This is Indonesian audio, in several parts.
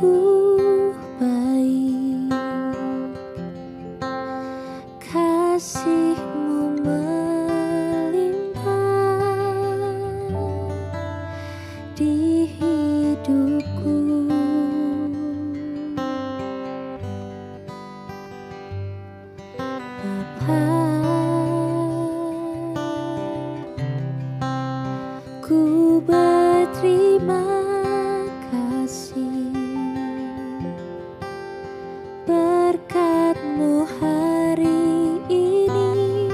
sungguh baik, kasih-Mu melimpah di hidupku. Bapa, ku berterima kasih berkat-Mu hari ini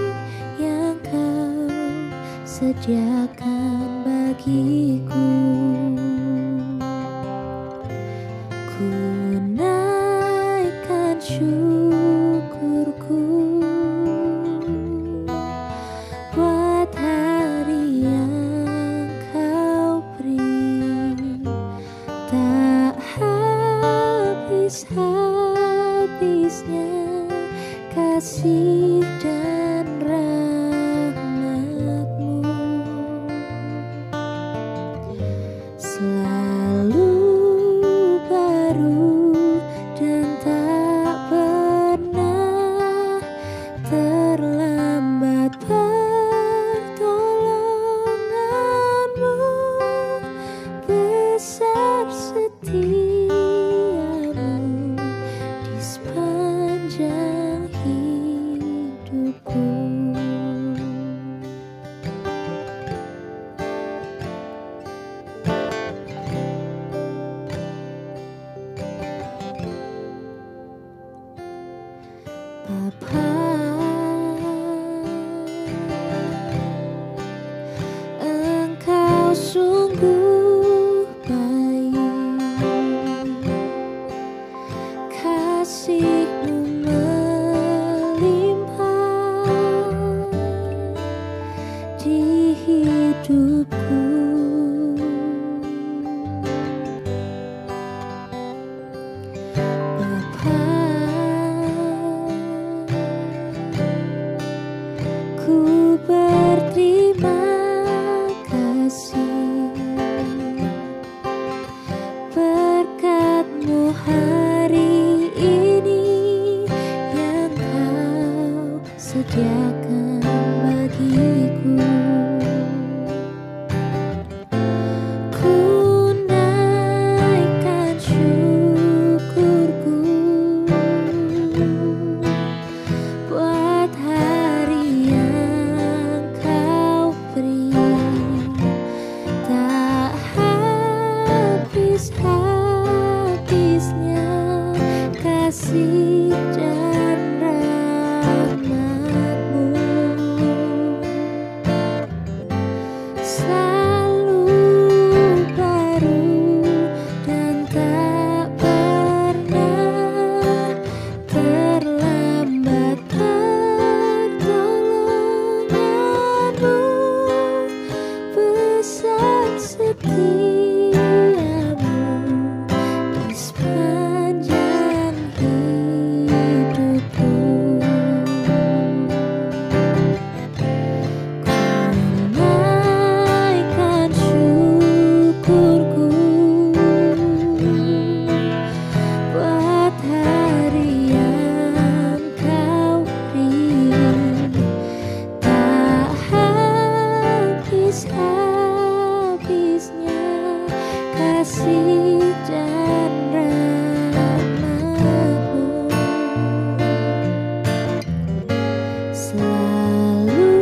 yang Kau sediakan bagiku. Ku naikkan syukurku buat hari yang Kau beri, tak habis-habisnya kasih dan rahmat-Mu, selalu baru dan tak pernah terlambat. Pertolongan-Mu besar, setia-Mu di sepanjang hidupku. Bapa, Engkau sungguh baik, kasih-Mu melimpah di hidupku. Bapa, ku berterima kasih berkat-Mu hari ini yang Kau sediakan bagiku. Ku naikkan syukurku buat hari yang Kau beri, tak habis-habisnya kasih dan rahmat-Mu, selalu baru dan tak pernah terlambat. Pertolongan-Mu besar, setia-Mu di sepanjang hidupku. Ku naikkan syukurku buat hari yang Kau beri, tak habis-habisnya kasih dan rahmat-Mu, selalu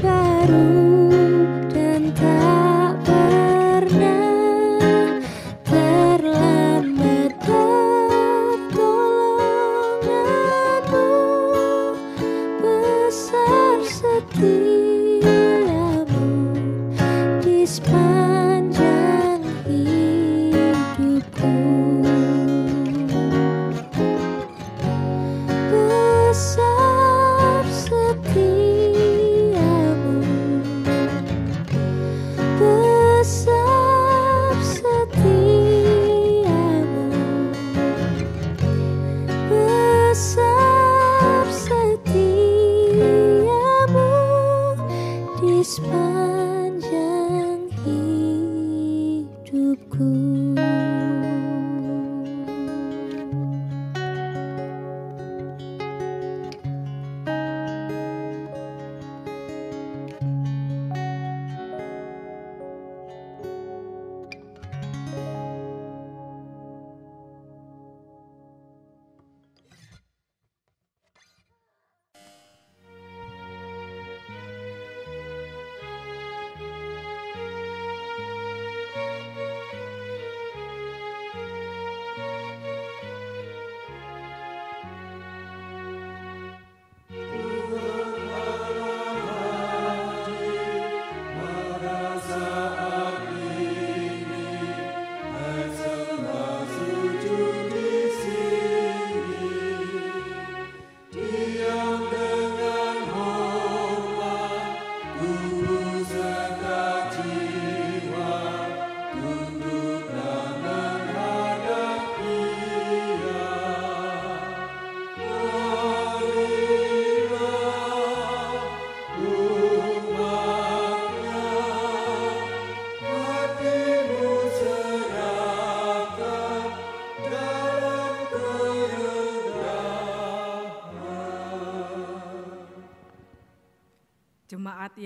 baru dan tak pernah terlambat. Pertolongan-Mu besar, setia-Mu di sepanjang hidupku. Besar setia-Mu, besar setia-Mu, besar setia-Mu di sepanjang hidupku.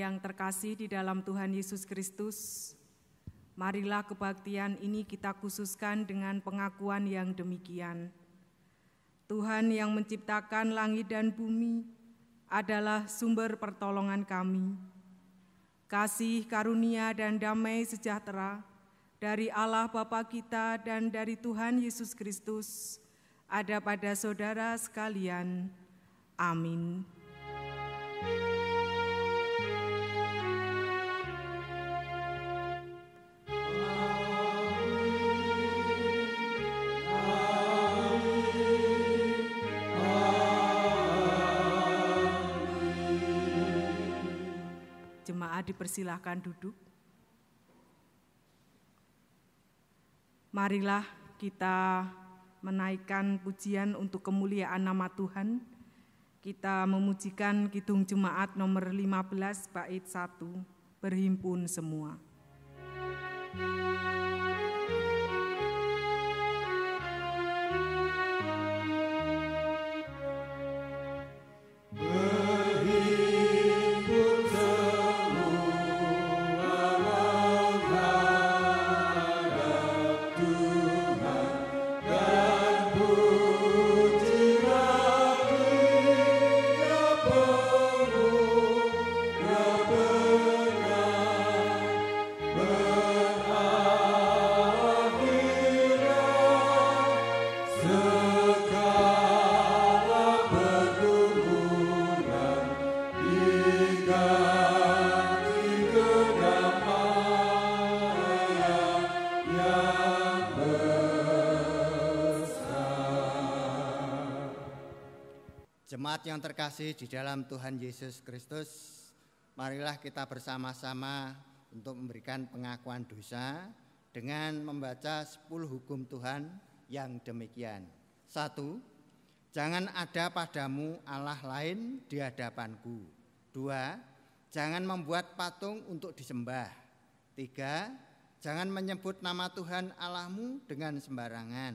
yang terkasih di dalam Tuhan Yesus Kristus, marilah kebaktian ini kita khususkan dengan pengakuan yang demikian. Tuhan yang menciptakan langit dan bumi adalah sumber pertolongan kami. Kasih, karunia, dan damai sejahtera dari Allah Bapa kita dan dari Tuhan Yesus Kristus ada pada saudara sekalian. Amin. Jemaat dipersilahkan duduk. Marilah kita menaikkan pujian untuk kemuliaan nama Tuhan. Kita memujikan Kidung Jemaat nomor 15 bait 1, berhimpun semua. Jemaat yang terkasih di dalam Tuhan Yesus Kristus, marilah kita bersama-sama untuk memberikan pengakuan dosa dengan membaca 10 hukum Tuhan yang demikian. 1. Jangan ada padamu Allah lain di hadapanku. 2. Jangan membuat patung untuk disembah. 3. Jangan menyebut nama Tuhan Allahmu dengan sembarangan.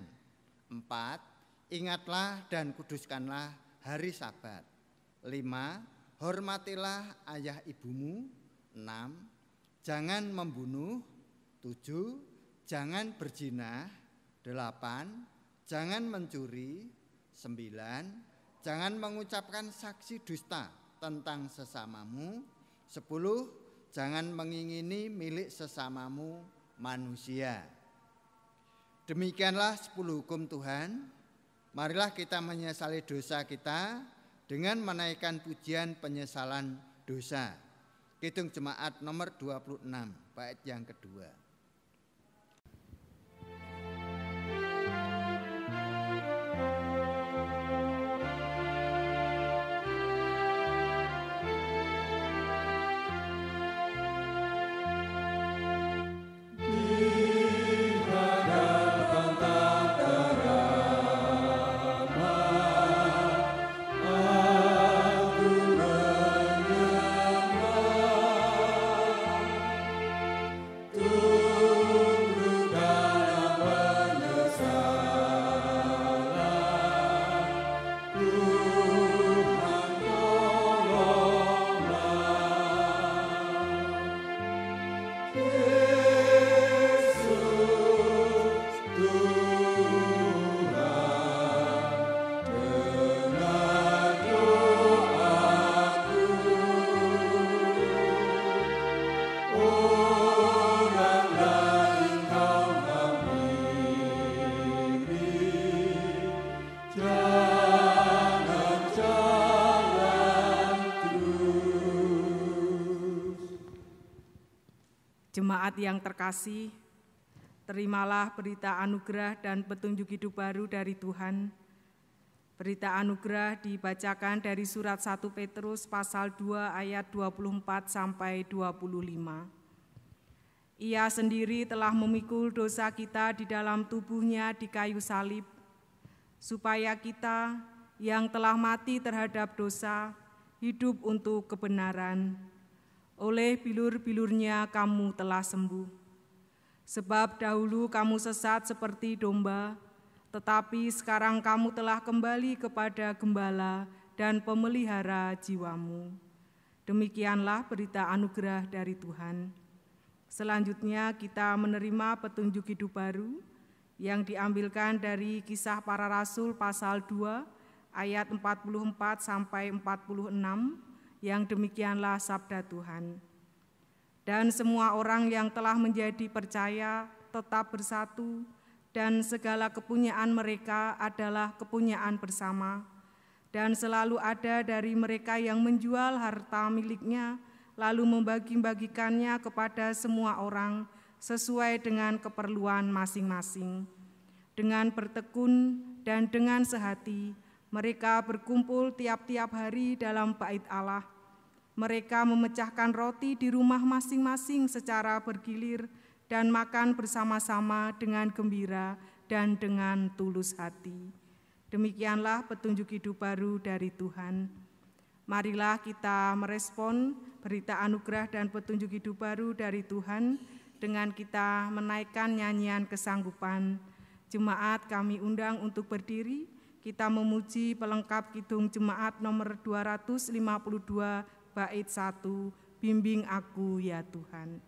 4. Ingatlah dan kuduskanlah hari Sabat. 5. Hormatilah ayah ibumu. 6. Jangan membunuh. 7. Jangan berzina. 8. Jangan mencuri. 9. Jangan mengucapkan saksi dusta tentang sesamamu. 10. Jangan mengingini milik sesamamu manusia. Demikianlah 10 hukum Tuhan. Marilah kita menyesali dosa kita dengan menaikkan pujian penyesalan dosa. Kidung Jemaat nomor 26, bait yang kedua. Jemaat yang terkasih, terimalah berita anugerah dan petunjuk hidup baru dari Tuhan. Berita anugerah dibacakan dari surat 1 Petrus pasal 2 ayat 24 sampai 25. Ia sendiri telah memikul dosa kita di dalam tubuhnya di kayu salib, supaya kita yang telah mati terhadap dosa, hidup untuk kebenaran. Oleh bilur-bilurnya kamu telah sembuh. Sebab dahulu kamu sesat seperti domba, tetapi sekarang kamu telah kembali kepada gembala dan pemelihara jiwamu. Demikianlah berita anugerah dari Tuhan. Selanjutnya kita menerima petunjuk hidup baru yang diambilkan dari Kisah Para Rasul pasal 2 ayat 44 sampai 46 yang demikianlah sabda Tuhan. Dan semua orang yang telah menjadi percaya tetap bersatu, dan segala kepunyaan mereka adalah kepunyaan bersama. Dan selalu ada dari mereka yang menjual harta miliknya, lalu membagi-bagikannya kepada semua orang sesuai dengan keperluan masing-masing. Dengan bertekun dan dengan sehati, mereka berkumpul tiap-tiap hari dalam bait Allah. Mereka memecahkan roti di rumah masing-masing secara bergilir dan makan bersama-sama dengan gembira dan dengan tulus hati. Demikianlah petunjuk hidup baru dari Tuhan. Marilah kita merespon berita anugerah dan petunjuk hidup baru dari Tuhan dengan kita menaikkan nyanyian kesanggupan. Jemaat kami undang untuk berdiri, kita memuji pelengkap kidung jemaat nomor 252 bait 1, bimbing aku ya Tuhan.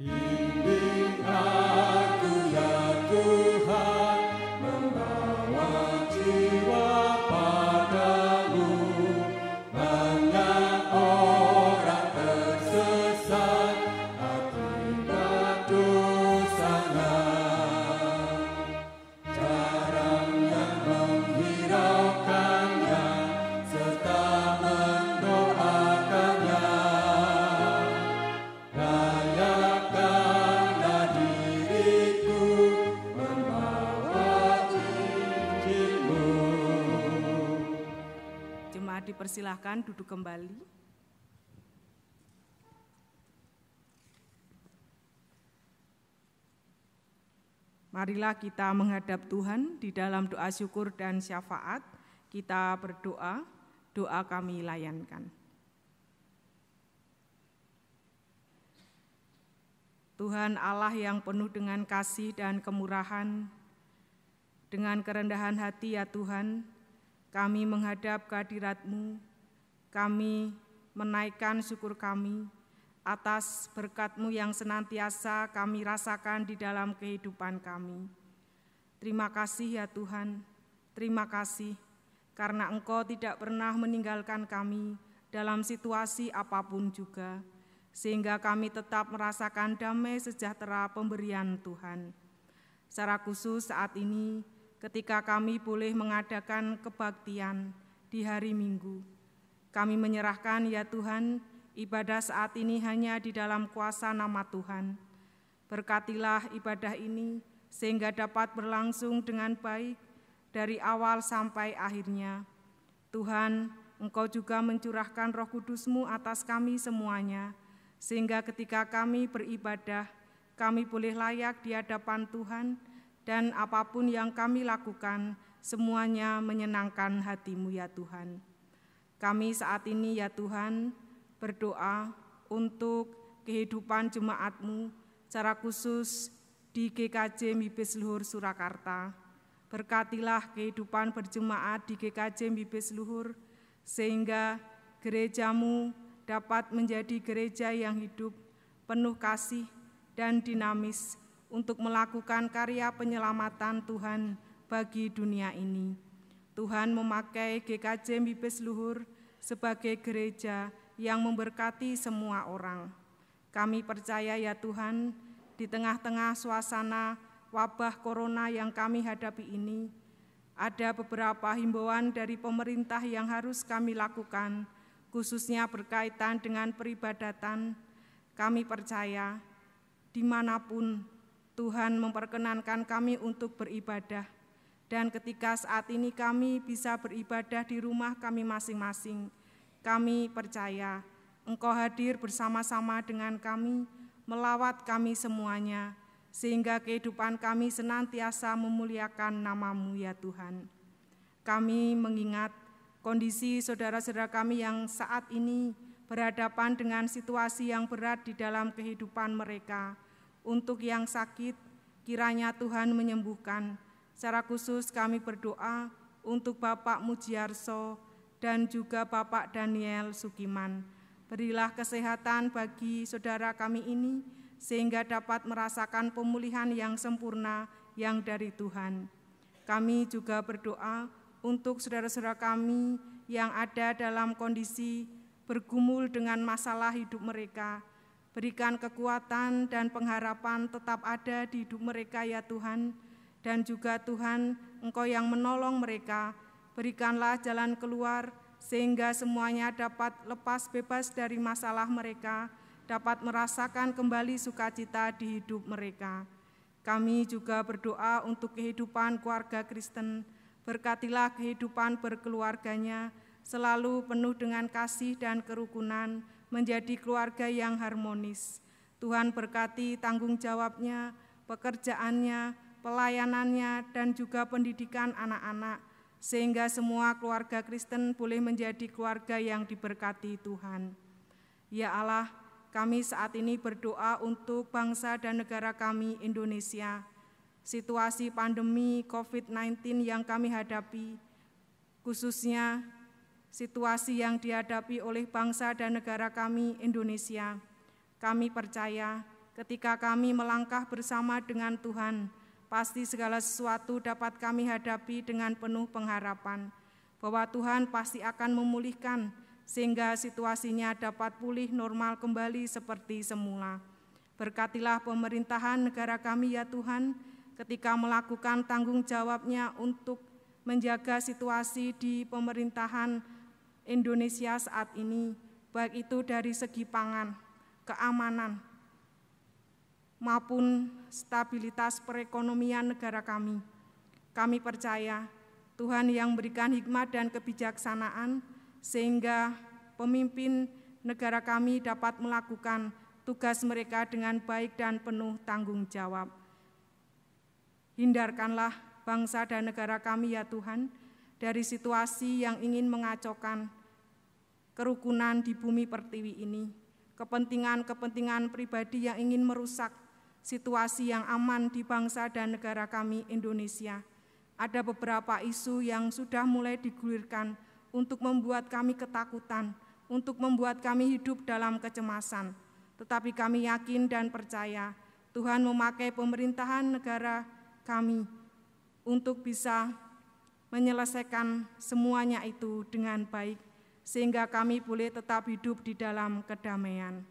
Bimbing aku ya Tuhan, membawa jiwa padamu, banyak orang tersesat akibat dosanya. Jarang yang menghiraukannya serta mendoakannya. Layakkanlah diriku membawa Injil-Mu. Jemaat dipersilahkan duduk kembali. Marilah kita menghadap Tuhan di dalam doa syukur dan syafaat. Kita berdoa, doa kami layankan. Tuhan Allah yang penuh dengan kasih dan kemurahan, dengan kerendahan hati ya Tuhan, kami menghadap kehadirat-Mu, kami menaikkan syukur kami atas berkat-Mu yang senantiasa kami rasakan di dalam kehidupan kami. Terima kasih ya Tuhan, terima kasih karena Engkau tidak pernah meninggalkan kami dalam situasi apapun juga, sehingga kami tetap merasakan damai sejahtera pemberian Tuhan. Secara khusus saat ini, ketika kami boleh mengadakan kebaktian di hari Minggu, kami menyerahkan ya Tuhan, ibadah saat ini hanya di dalam kuasa nama Tuhan. Berkatilah ibadah ini sehingga dapat berlangsung dengan baik dari awal sampai akhirnya. Tuhan, Engkau juga mencurahkan Roh Kudus-Mu atas kami semuanya, sehingga ketika kami beribadah, kami boleh layak di hadapan Tuhan, dan apapun yang kami lakukan, semuanya menyenangkan hati-Mu ya Tuhan. Kami saat ini ya Tuhan, berdoa untuk kehidupan jemaat-Mu, secara khusus di GKJ Mibis Luhur Surakarta. Berkatilah kehidupan berjemaat di GKJ Mibis Luhur, sehingga gereja-Mu dapat menjadi gereja yang hidup, penuh kasih dan dinamis untuk melakukan karya penyelamatan Tuhan bagi dunia ini. Tuhan memakai GKJ Mibis Luhur sebagai gereja yang memberkati semua orang. Kami percaya ya Tuhan, di tengah-tengah suasana wabah corona yang kami hadapi ini, ada beberapa himbauan dari pemerintah yang harus kami lakukan, khususnya berkaitan dengan peribadatan. Kami percaya dimanapun Tuhan memperkenankan kami untuk beribadah, dan ketika saat ini kami bisa beribadah di rumah kami masing-masing, kami percaya Engkau hadir bersama-sama dengan kami, melawat kami semuanya, sehingga kehidupan kami senantiasa memuliakan nama-Mu ya Tuhan. Kami mengingat kondisi saudara-saudara kami yang saat ini berhadapan dengan situasi yang berat di dalam kehidupan mereka. Untuk yang sakit, kiranya Tuhan menyembuhkan. Secara khusus kami berdoa untuk Bapak Mujiarso dan juga Bapak Daniel Sukiman. Berilah kesehatan bagi saudara kami ini, sehingga dapat merasakan pemulihan yang sempurna yang dari Tuhan. Kami juga berdoa untuk saudara-saudara kami yang ada dalam kondisi bergumul dengan masalah hidup mereka. Berikan kekuatan dan pengharapan tetap ada di hidup mereka ya Tuhan. Dan juga Tuhan, Engkau yang menolong mereka. Berikanlah jalan keluar sehingga semuanya dapat lepas bebas dari masalah mereka, dapat merasakan kembali sukacita di hidup mereka. Kami juga berdoa untuk kehidupan keluarga Kristen. Berkatilah kehidupan berkeluarganya, selalu penuh dengan kasih dan kerukunan, menjadi keluarga yang harmonis. Tuhan berkati tanggung jawabnya, pekerjaannya, pelayanannya, dan juga pendidikan anak-anak, sehingga semua keluarga Kristen boleh menjadi keluarga yang diberkati Tuhan. Ya Allah, kami saat ini berdoa untuk bangsa dan negara kami Indonesia. Situasi pandemi COVID-19 yang kami hadapi, khususnya situasi yang dihadapi oleh bangsa dan negara kami Indonesia. Kami percaya ketika kami melangkah bersama dengan Tuhan, pasti segala sesuatu dapat kami hadapi dengan penuh pengharapan bahwa Tuhan pasti akan memulihkan sehingga situasinya dapat pulih normal kembali seperti semula. Berkatilah pemerintahan negara kami ya Tuhan, ketika melakukan tanggung jawabnya untuk menjaga situasi di pemerintahan Indonesia saat ini, baik itu dari segi pangan, keamanan, maupun stabilitas perekonomian negara kami. Kami percaya Tuhan yang memberikan hikmat dan kebijaksanaan sehingga pemimpin negara kami dapat melakukan tugas mereka dengan baik dan penuh tanggung jawab. Hindarkanlah bangsa dan negara kami ya Tuhan dari situasi yang ingin mengacaukan kerukunan di bumi pertiwi ini, kepentingan-kepentingan pribadi yang ingin merusak situasi yang aman di bangsa dan negara kami Indonesia. Ada beberapa isu yang sudah mulai digulirkan untuk membuat kami ketakutan, untuk membuat kami hidup dalam kecemasan. Tetapi kami yakin dan percaya Tuhan memakai pemerintahan negara kami untuk bisa menyelesaikan semuanya itu dengan baik, sehingga kami boleh tetap hidup di dalam kedamaian.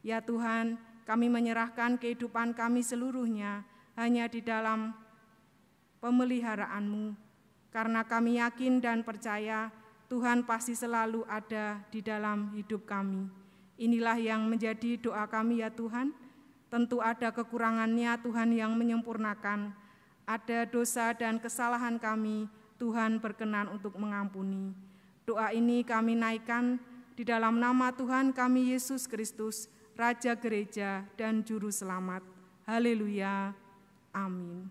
Ya Tuhan, kami menyerahkan kehidupan kami seluruhnya hanya di dalam pemeliharaan-Mu, karena kami yakin dan percaya Tuhan pasti selalu ada di dalam hidup kami. Inilah yang menjadi doa kami ya Tuhan. Tentu ada kekurangannya, Tuhan yang menyempurnakan. Ada dosa dan kesalahan kami, Tuhan berkenan untuk mengampuni. Doa ini kami naikkan di dalam nama Tuhan kami Yesus Kristus, Raja Gereja dan Juru Selamat. Haleluya. Amin.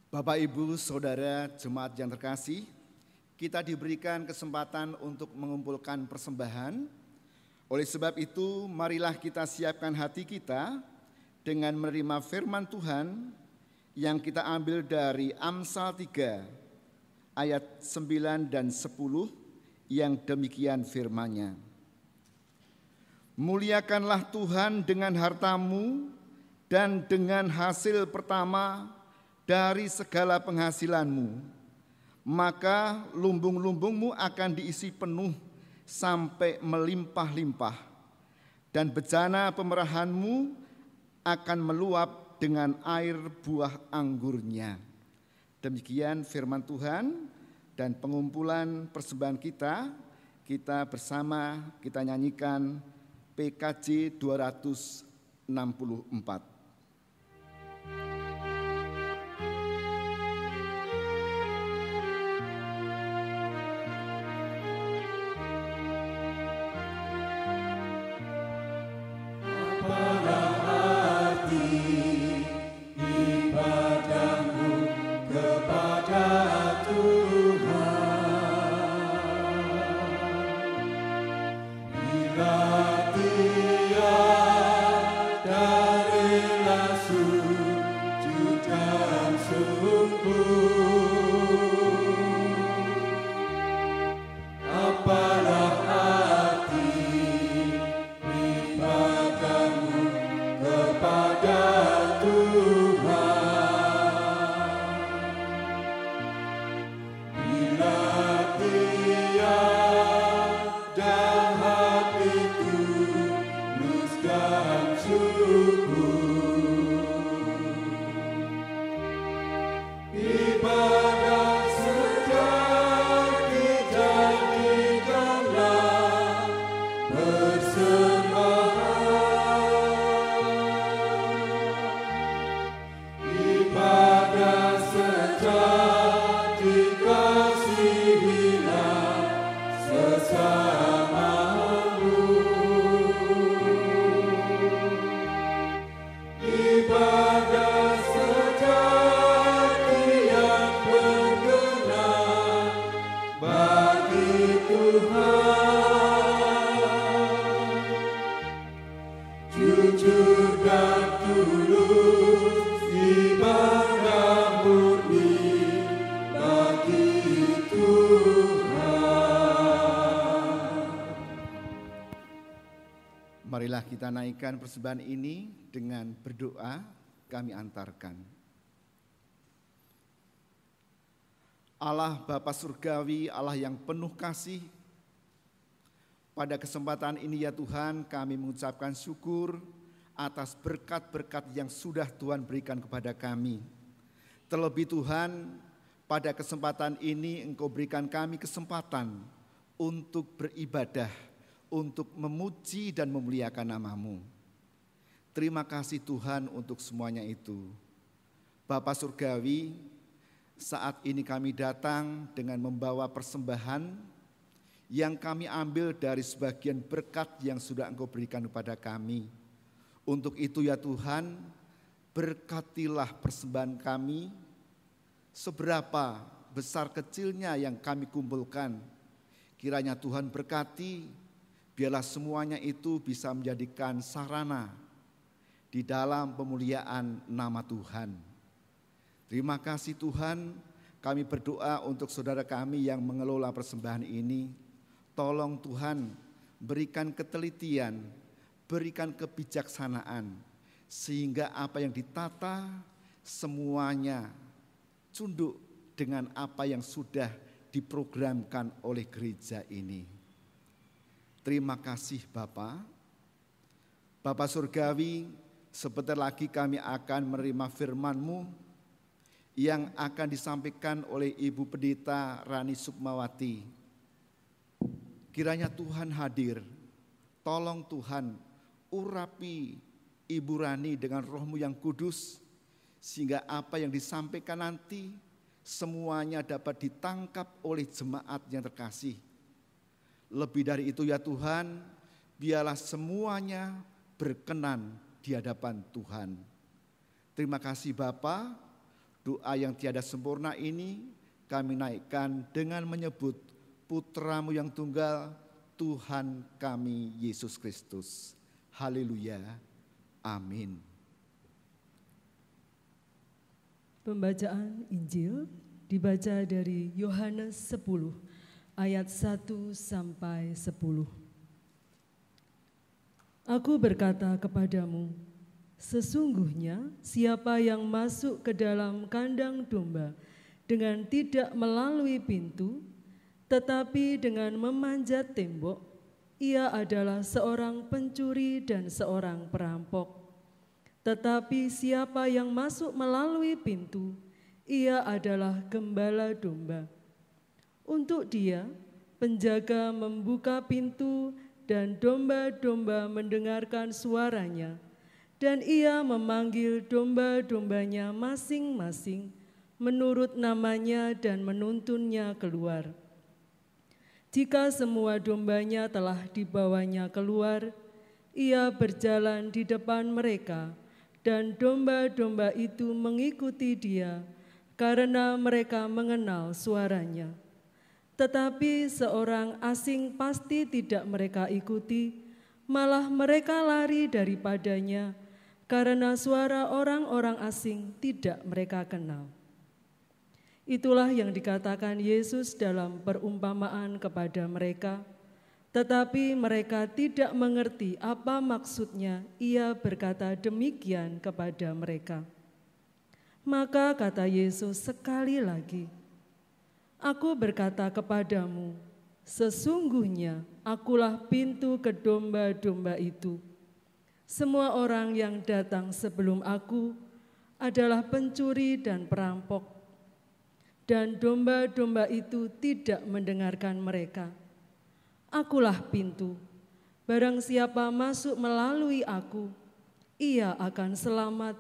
Bapak, Ibu, Saudara, jemaat yang terkasih, kita diberikan kesempatan untuk mengumpulkan persembahan. Oleh sebab itu, marilah kita siapkan hati kita dengan menerima firman Tuhan yang kita ambil dari Amsal 3 ayat 9 dan 10 yang demikian firman-Nya. Muliakanlah Tuhan dengan hartamu dan dengan hasil pertama dari segala penghasilanmu, maka lumbung-lumbungmu akan diisi penuh sampai melimpah-limpah, dan bejana pemerahanmu akan meluap dengan air buah anggurnya. Demikian firman Tuhan, dan pengumpulan persembahan kita bersama kita nyanyikan PKJ 264. Dia kita naikkan persembahan ini dengan berdoa, kami antarkan. Allah Bapa Surgawi, Allah yang penuh kasih, pada kesempatan ini ya Tuhan kami mengucapkan syukur atas berkat-berkat yang sudah Tuhan berikan kepada kami. Terlebih Tuhan, pada kesempatan ini Engkau berikan kami kesempatan untuk beribadah, untuk memuji dan memuliakan nama-Mu. Terima kasih Tuhan untuk semuanya itu. Bapa Surgawi, saat ini kami datang dengan membawa persembahan yang kami ambil dari sebagian berkat yang sudah Engkau berikan kepada kami. Untuk itu ya Tuhan, berkatilah persembahan kami, seberapa besar kecilnya yang kami kumpulkan. Kiranya Tuhan berkati, biarlah semuanya itu bisa menjadikan sarana di dalam pemuliaan nama Tuhan. Terima kasih Tuhan, kami berdoa untuk saudara kami yang mengelola persembahan ini. Tolong Tuhan, berikan ketelitian, berikan kebijaksanaan, sehingga apa yang ditata semuanya tunduk dengan apa yang sudah diprogramkan oleh gereja ini. Terima kasih Bapa. Bapa Surgawi, sebentar lagi kami akan menerima firman-Mu yang akan disampaikan oleh Ibu Pendeta Rani Sukmawati. Kiranya Tuhan hadir, tolong Tuhan urapi Ibu Rani dengan Roh-Mu yang kudus, sehingga apa yang disampaikan nanti semuanya dapat ditangkap oleh jemaat yang terkasih. Lebih dari itu ya Tuhan, biarlah semuanya berkenan di hadapan Tuhan. Terima kasih Bapa, doa yang tiada sempurna ini kami naikkan dengan menyebut Putra-Mu yang tunggal, Tuhan kami Yesus Kristus. Haleluya, amin. Pembacaan Injil dibaca dari Yohanes 10 ayat 1 sampai 10. Aku berkata kepadamu, sesungguhnya siapa yang masuk ke dalam kandang domba dengan tidak melalui pintu, tetapi dengan memanjat tembok, ia adalah seorang pencuri dan seorang perampok. Tetapi siapa yang masuk melalui pintu, ia adalah gembala domba. Untuk dia, penjaga membuka pintu dan domba-domba mendengarkan suaranya, dan ia memanggil domba-dombanya masing-masing menurut namanya dan menuntunnya keluar. Jika semua dombanya telah dibawanya keluar, ia berjalan di depan mereka, dan domba-domba itu mengikuti dia karena mereka mengenal suaranya. Tetapi seorang asing pasti tidak mereka ikuti, malah mereka lari daripadanya karena suara orang-orang asing tidak mereka kenal. Itulah yang dikatakan Yesus dalam perumpamaan kepada mereka, tetapi mereka tidak mengerti apa maksudnya ia berkata demikian kepada mereka. Maka kata Yesus sekali lagi, Aku berkata kepadamu, sesungguhnya akulah pintu ke domba-domba itu. Semua orang yang datang sebelum aku adalah pencuri dan perampok, dan domba-domba itu tidak mendengarkan mereka. Akulah pintu, barang siapa masuk melalui aku, ia akan selamat,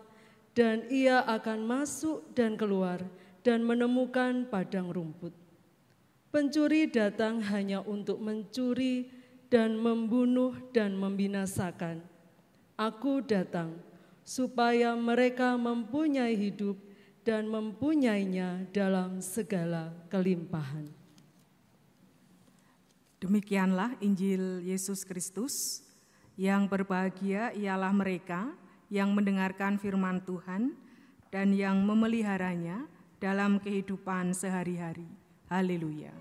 dan ia akan masuk dan keluar, dan menemukan padang rumput. Pencuri datang hanya untuk mencuri dan membunuh dan membinasakan. Aku datang supaya mereka mempunyai hidup dan mempunyainya dalam segala kelimpahan. Demikianlah Injil Yesus Kristus. Yang berbahagia ialah mereka yang mendengarkan firman Tuhan dan yang memeliharanya dalam kehidupan sehari-hari. Haleluya.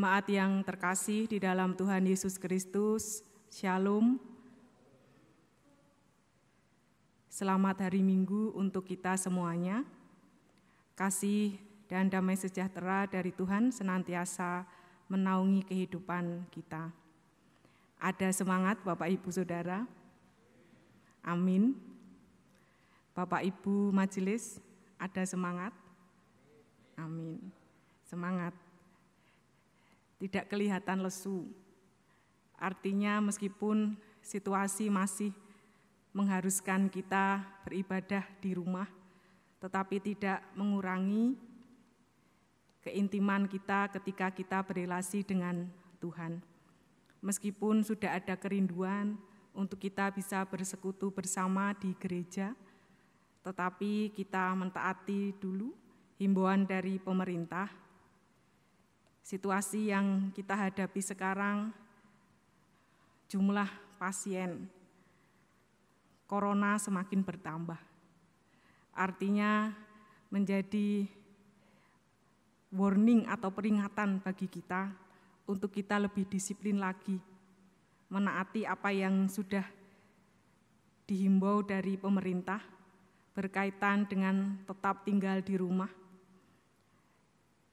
Jemaat yang terkasih di dalam Tuhan Yesus Kristus, Shalom. Selamat hari Minggu untuk kita semuanya. Kasih dan damai sejahtera dari Tuhan senantiasa menaungi kehidupan kita. Ada semangat Bapak Ibu Saudara? Amin. Bapak Ibu Majelis, ada semangat? Amin. Semangat. Tidak kelihatan lesu. Artinya meskipun situasi masih mengharuskan kita beribadah di rumah, tetapi tidak mengurangi keintiman kita ketika kita berelasi dengan Tuhan. Meskipun sudah ada kerinduan untuk kita bisa bersekutu bersama di gereja, tetapi kita mentaati dulu himbauan dari pemerintah. Situasi yang kita hadapi sekarang, jumlah pasien corona semakin bertambah. Artinya menjadi warning atau peringatan bagi kita untuk kita lebih disiplin lagi, menaati apa yang sudah dihimbau dari pemerintah berkaitan dengan tetap tinggal di rumah,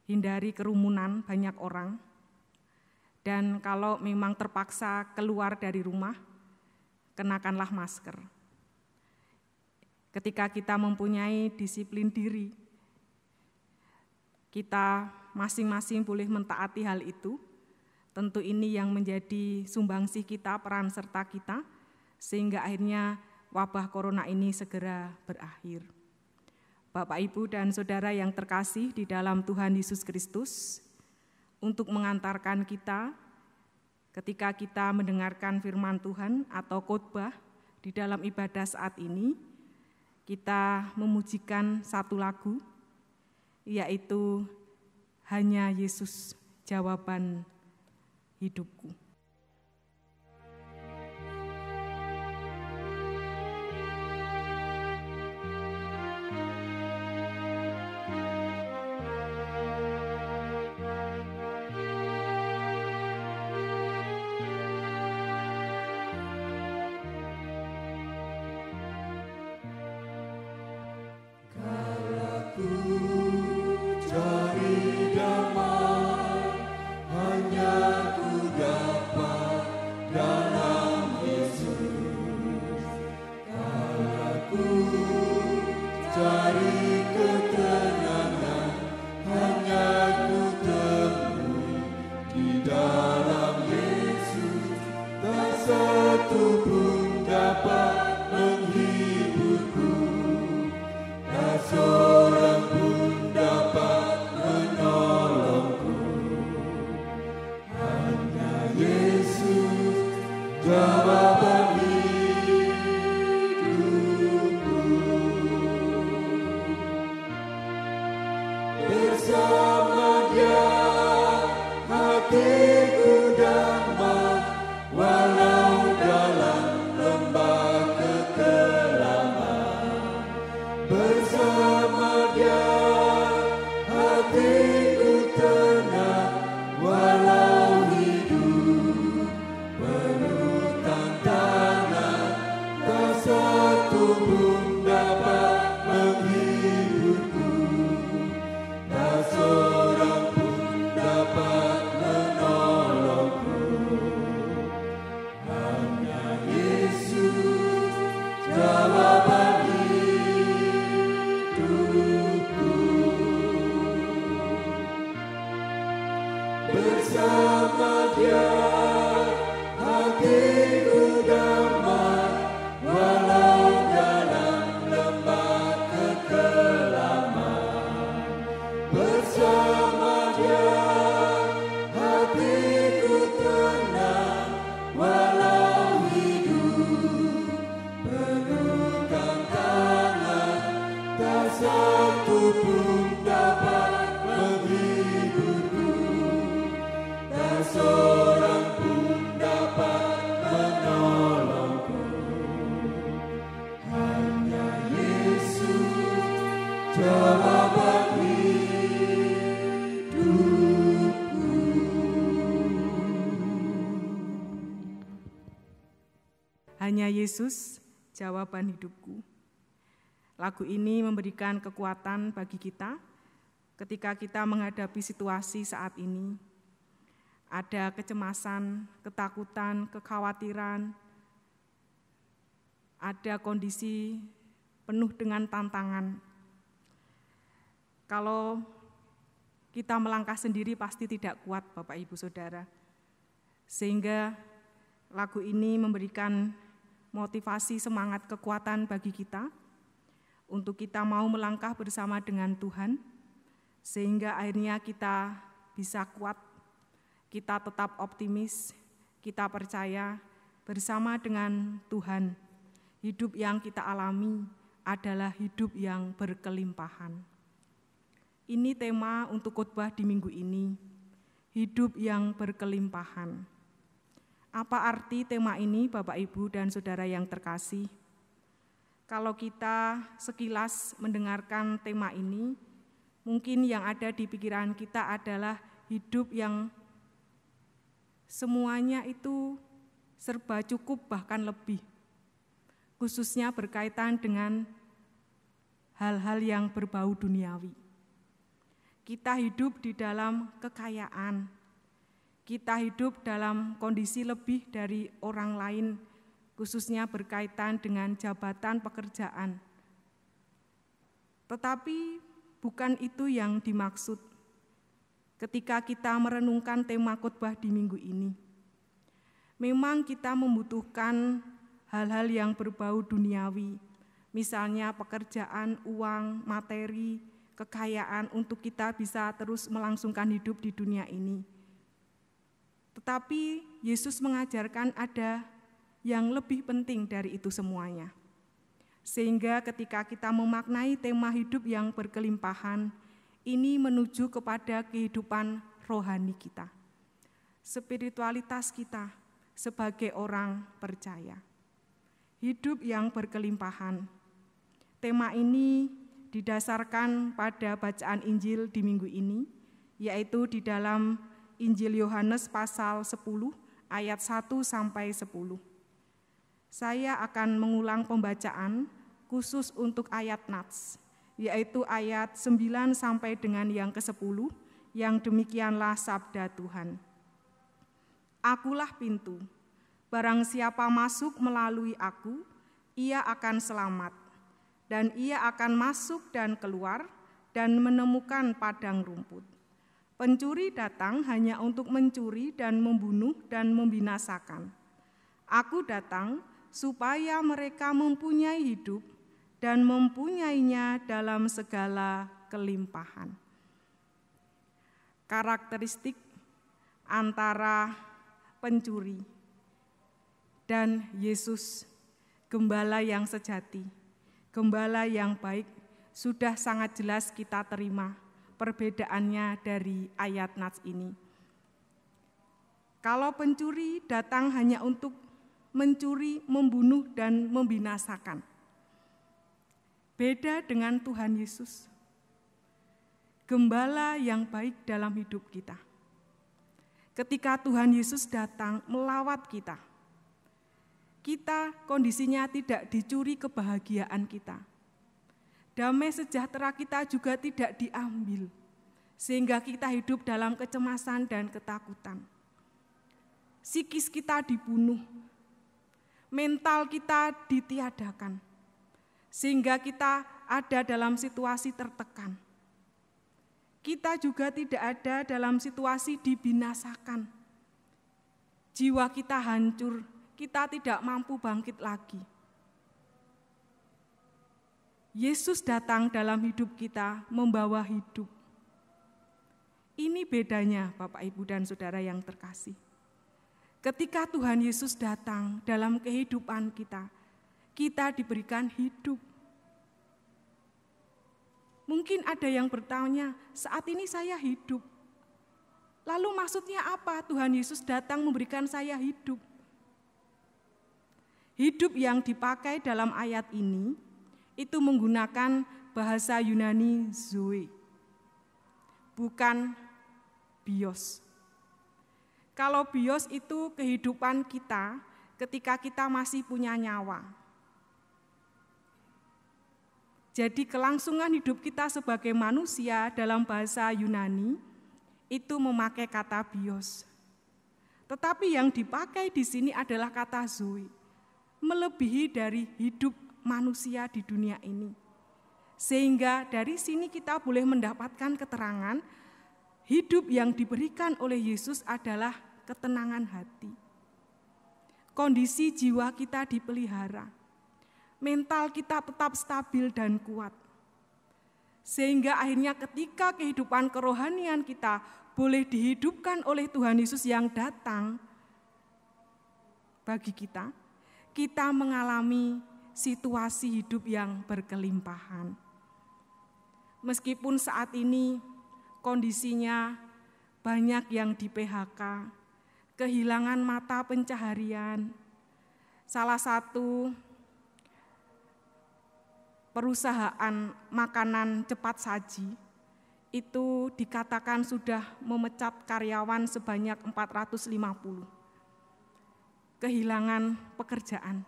hindari kerumunan banyak orang, dan kalau memang terpaksa keluar dari rumah, kenakanlah masker. Ketika kita mempunyai disiplin diri, kita masing-masing boleh mentaati hal itu. Tentu ini yang menjadi sumbangsih kita, peran serta kita, sehingga akhirnya wabah corona ini segera berakhir. Bapak, Ibu, dan Saudara yang terkasih di dalam Tuhan Yesus Kristus, untuk mengantarkan kita ketika kita mendengarkan firman Tuhan atau khotbah di dalam ibadah saat ini, kita memujikan satu lagu, yaitu Hanya Yesus Jawaban Hidupku. Jawaban hidupku. Hanya Yesus, jawaban hidupku. Lagu ini memberikan kekuatan bagi kita ketika kita menghadapi situasi saat ini. Ada kecemasan, ketakutan, kekhawatiran, ada kondisi penuh dengan tantangan. Kalau kita melangkah sendiri pasti tidak kuat, Bapak Ibu Saudara. Sehingga lagu ini memberikan motivasi, semangat, kekuatan bagi kita untuk kita mau melangkah bersama dengan Tuhan, sehingga akhirnya kita bisa kuat, kita tetap optimis, kita percaya bersama dengan Tuhan. Hidup yang kita alami adalah hidup yang berkelimpahan. Ini tema untuk khotbah di minggu ini, hidup yang berkelimpahan. Apa arti tema ini, Bapak, Ibu, dan Saudara yang terkasih? Kalau kita sekilas mendengarkan tema ini, mungkin yang ada di pikiran kita adalah hidup yang semuanya itu serba cukup bahkan lebih. Khususnya berkaitan dengan hal-hal yang berbau duniawi. Kita hidup di dalam kekayaan, kita hidup dalam kondisi lebih dari orang lain, khususnya berkaitan dengan jabatan pekerjaan. Tetapi bukan itu yang dimaksud ketika kita merenungkan tema khotbah di minggu ini. Memang kita membutuhkan hal-hal yang berbau duniawi, misalnya pekerjaan, uang, materi, kekayaan untuk kita bisa terus melangsungkan hidup di dunia ini. Tetapi Yesus mengajarkan ada yang lebih penting dari itu semuanya. Sehingga ketika kita memaknai tema hidup yang berkelimpahan, ini menuju kepada kehidupan rohani kita, spiritualitas kita sebagai orang percaya. Hidup yang berkelimpahan. Tema ini didasarkan pada bacaan Injil di minggu ini, yaitu di dalam Injil Yohanes pasal 10 ayat 1-10. Saya akan mengulang pembacaan khusus untuk ayat Nats, yaitu ayat 9 sampai dengan yang ke-10, yang demikianlah sabda Tuhan. Akulah pintu, barang siapa masuk melalui aku, ia akan selamat, dan ia akan masuk dan keluar dan menemukan padang rumput. Pencuri datang hanya untuk mencuri dan membunuh dan membinasakan. Aku datang supaya mereka mempunyai hidup dan mempunyainya dalam segala kelimpahan. Karakteristik antara pencuri dan Yesus, gembala yang sejati, gembala yang baik, sudah sangat jelas kita terima perbedaannya dari ayat Nats ini. Kalau pencuri datang hanya untuk mencuri, membunuh, dan membinasakan. Beda dengan Tuhan Yesus, gembala yang baik dalam hidup kita. Ketika Tuhan Yesus datang melawat kita, kita kondisinya tidak dicuri kebahagiaan kita. Damai sejahtera kita juga tidak diambil, sehingga kita hidup dalam kecemasan dan ketakutan. Psikis kita dibunuh, mental kita ditiadakan, sehingga kita ada dalam situasi tertekan. Kita juga tidak ada dalam situasi dibinasakan. Jiwa kita hancur, kita tidak mampu bangkit lagi. Yesus datang dalam hidup kita membawa hidup. Ini bedanya Bapak, Ibu, dan Saudara yang terkasih. Ketika Tuhan Yesus datang dalam kehidupan kita, kita diberikan hidup. Mungkin ada yang bertanya, saat ini saya hidup. Lalu maksudnya apa Tuhan Yesus datang memberikan saya hidup? Hidup yang dipakai dalam ayat ini, itu menggunakan bahasa Yunani zoe, bukan bios. Kalau bios itu kehidupan kita ketika kita masih punya nyawa. Jadi kelangsungan hidup kita sebagai manusia dalam bahasa Yunani itu memakai kata bios. Tetapi yang dipakai di sini adalah kata zoe, melebihi dari hidup manusia di dunia ini. Sehingga dari sini kita boleh mendapatkan keterangan hidup yang diberikan oleh Yesus adalah ketenangan hati. Kondisi jiwa kita dipelihara, mental kita tetap stabil dan kuat. Sehingga akhirnya ketika kehidupan kerohanian kita boleh dihidupkan oleh Tuhan Yesus yang datang bagi kita, kita mengalami situasi hidup yang berkelimpahan. Meskipun saat ini kondisinya banyak yang di PHK, kehilangan mata pencaharian. Salah satu perusahaan makanan cepat saji itu dikatakan sudah memecat karyawan sebanyak 450. Kehilangan pekerjaan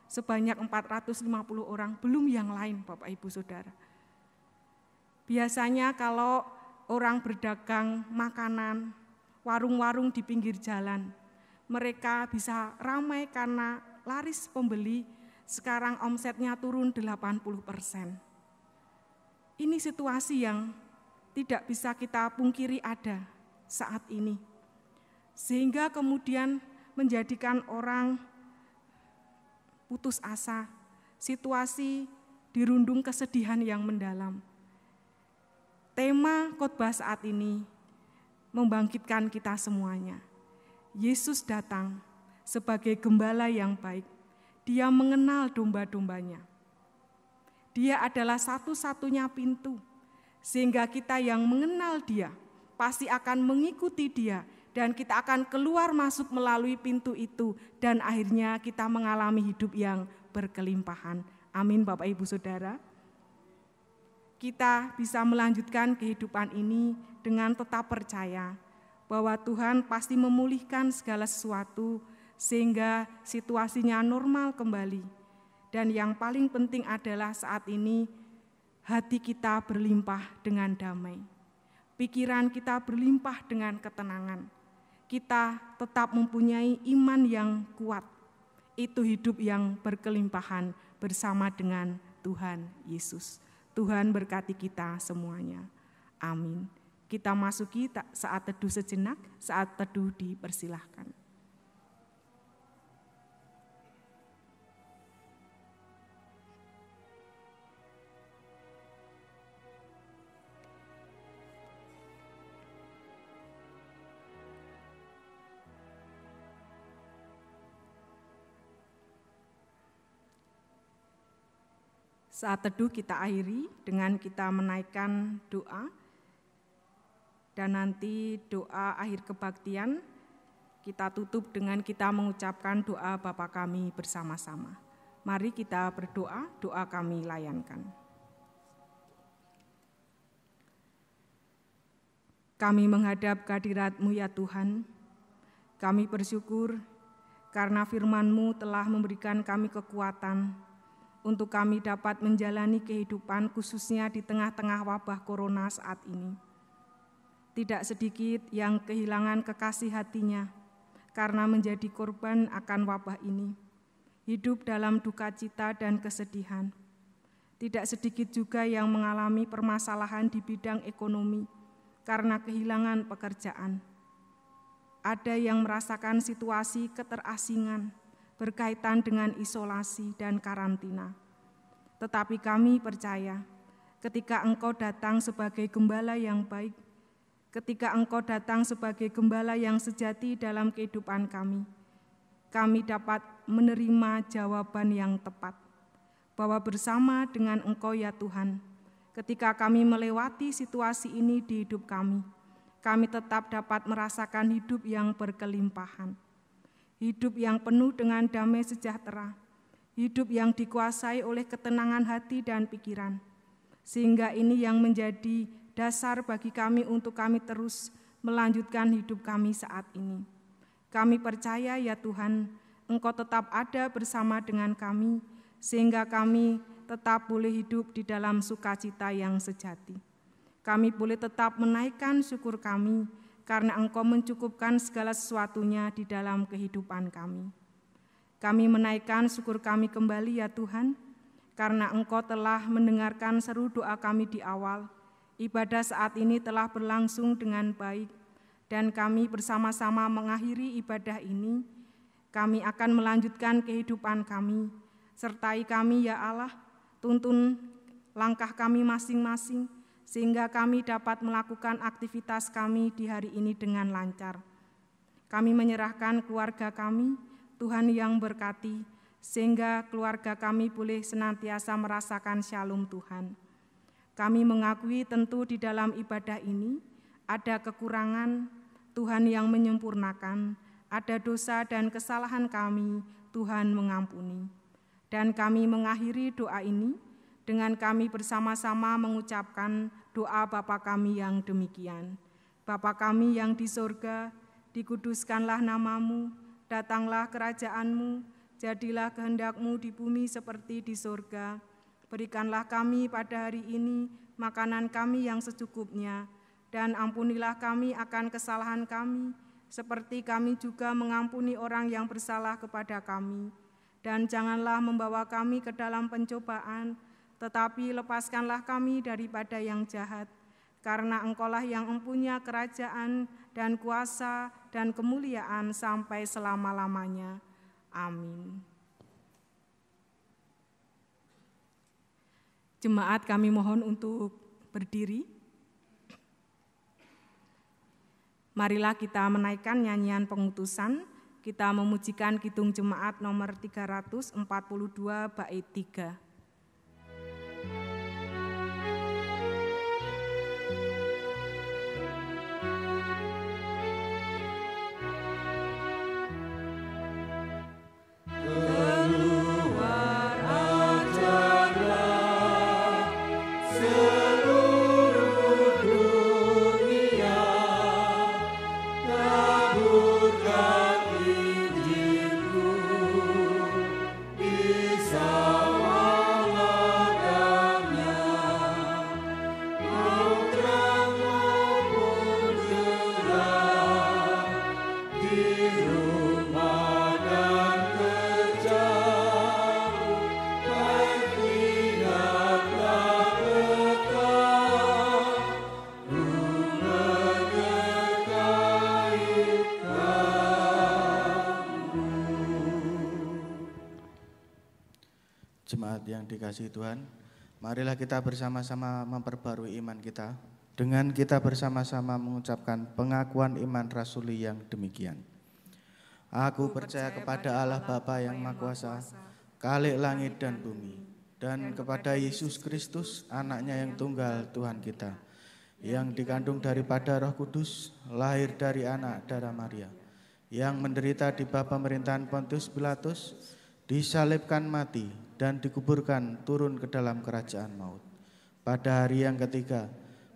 sebanyak 450 orang, belum yang lain Bapak Ibu Saudara. Biasanya kalau orang berdagang makanan, warung-warung di pinggir jalan, mereka bisa ramai karena laris pembeli, sekarang omsetnya turun 80%. Ini situasi yang tidak bisa kita pungkiri ada saat ini. Sehingga kemudian menjadikan orang putus asa, situasi dirundung kesedihan yang mendalam. Tema khotbah saat ini membangkitkan kita semuanya. Yesus datang sebagai gembala yang baik. Dia mengenal domba-dombanya. Dia adalah satu-satunya pintu, sehingga kita yang mengenal Dia pasti akan mengikuti Dia, dan kita akan keluar masuk melalui pintu itu, dan akhirnya kita mengalami hidup yang berkelimpahan. Amin Bapak Ibu Saudara. Kita bisa melanjutkan kehidupan ini dengan tetap percaya bahwa Tuhan pasti memulihkan segala sesuatu sehingga situasinya normal kembali. Dan yang paling penting adalah saat ini hati kita berlimpah dengan damai. Pikiran kita berlimpah dengan ketenangan. Kita tetap mempunyai iman yang kuat. Itu hidup yang berkelimpahan bersama dengan Tuhan Yesus. Tuhan berkati kita semuanya. Amin. Kita masuki saat teduh sejenak, saat teduh dipersilahkan. Saat teduh kita akhiri dengan kita menaikkan doa, dan nanti doa akhir kebaktian kita tutup dengan kita mengucapkan doa Bapa kami bersama-sama. Mari kita berdoa, doa kami layankan. Kami menghadap kehadirat-Mu ya Tuhan, kami bersyukur karena firman-Mu telah memberikan kami kekuatan untuk kami dapat menjalani kehidupan khususnya di tengah-tengah wabah corona saat ini. Tidak sedikit yang kehilangan kekasih hatinya karena menjadi korban akan wabah ini. Hidup dalam duka cita dan kesedihan. Tidak sedikit juga yang mengalami permasalahan di bidang ekonomi karena kehilangan pekerjaan. Ada yang merasakan situasi keterasingan berkaitan dengan isolasi dan karantina. Tetapi kami percaya ketika Engkau datang sebagai gembala yang baik, ketika Engkau datang sebagai gembala yang sejati dalam kehidupan kami dapat menerima jawaban yang tepat, bahwa bersama dengan Engkau ya Tuhan, ketika kami melewati situasi ini di hidup kami tetap dapat merasakan hidup yang berkelimpahan. Hidup yang penuh dengan damai sejahtera, hidup yang dikuasai oleh ketenangan hati dan pikiran, sehingga ini yang menjadi dasar bagi kami untuk kami terus melanjutkan hidup kami saat ini. Kami percaya ya Tuhan, Engkau tetap ada bersama dengan kami, sehingga kami tetap boleh hidup di dalam sukacita yang sejati. Kami boleh tetap menaikkan syukur kami, karena Engkau mencukupkan segala sesuatunya di dalam kehidupan kami. Kami menaikkan syukur kami kembali ya Tuhan, karena Engkau telah mendengarkan seru doa kami di awal. Ibadah saat ini telah berlangsung dengan baik, dan kami bersama-sama mengakhiri ibadah ini. Kami akan melanjutkan kehidupan kami. Sertai kami ya Allah, tuntun langkah kami masing-masing, sehingga kami dapat melakukan aktivitas kami di hari ini dengan lancar. Kami menyerahkan keluarga kami, Tuhan yang berkati, sehingga keluarga kami boleh senantiasa merasakan shalom Tuhan. Kami mengakui tentu di dalam ibadah ini ada kekurangan, Tuhan yang menyempurnakan, ada dosa dan kesalahan kami, Tuhan mengampuni. Dan kami mengakhiri doa ini dengan kami bersama-sama mengucapkan doa Bapa kami yang demikian. Bapa kami yang di sorga, dikuduskanlah namamu, datanglah kerajaan-Mu, jadilah kehendak-Mu di bumi seperti di sorga. Berikanlah kami pada hari ini makanan kami yang secukupnya, dan ampunilah kami akan kesalahan kami, seperti kami juga mengampuni orang yang bersalah kepada kami. Dan janganlah membawa kami ke dalam pencobaan, tetapi lepaskanlah kami daripada yang jahat. Karena Engkaulah yang mempunyai kerajaan dan kuasa dan kemuliaan sampai selama-lamanya. Amin. Jemaat kami mohon untuk berdiri. Marilah kita menaikkan nyanyian pengutusan, kita memujikan Kidung Jemaat nomor 342 bait 3. Jemaat yang dikasihi Tuhan, marilah kita bersama-sama memperbarui iman kita dengan kita bersama-sama mengucapkan pengakuan iman rasuli yang demikian. Aku percaya kepada Allah Bapa yang Maha Kuasa, Khalik langit dan bumi, dan kepada Yesus Kristus, anaknya yang tunggal Tuhan kita, yang dikandung daripada Roh Kudus, lahir dari anak darah Maria, yang menderita di bawah pemerintahan Pontius Pilatus, disalibkan mati, dan dikuburkan turun ke dalam kerajaan maut. Pada hari yang ketiga,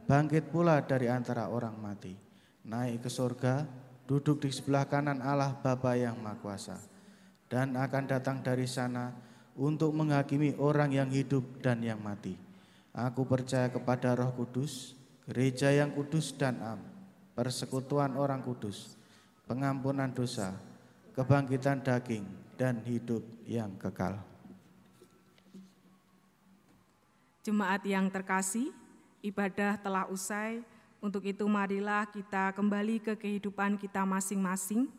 bangkit pula dari antara orang mati, naik ke surga, duduk di sebelah kanan Allah Bapa yang Maha Kuasa, dan akan datang dari sana untuk menghakimi orang yang hidup dan yang mati. Aku percaya kepada Roh Kudus, gereja yang kudus dan am, persekutuan orang kudus, pengampunan dosa, kebangkitan daging, dan hidup yang kekal. Jemaat yang terkasih, ibadah telah usai. Untuk itu marilah kita kembali ke kehidupan kita masing-masing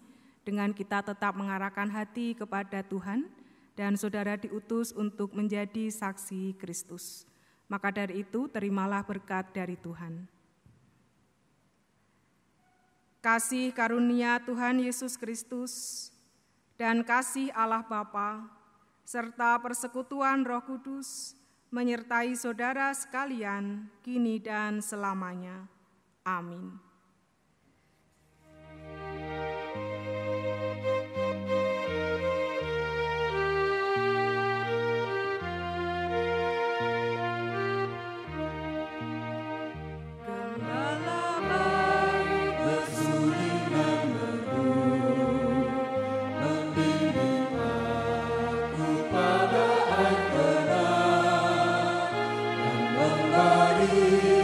dengan kita tetap mengarahkan hati kepada Tuhan, dan saudara diutus untuk menjadi saksi Kristus. Maka dari itu terimalah berkat dari Tuhan. Kasih karunia Tuhan Yesus Kristus dan kasih Allah Bapa serta persekutuan Roh Kudus menyertai saudara sekalian kini dan selamanya. Amin. Bersuling dan berdu, membimbing kasih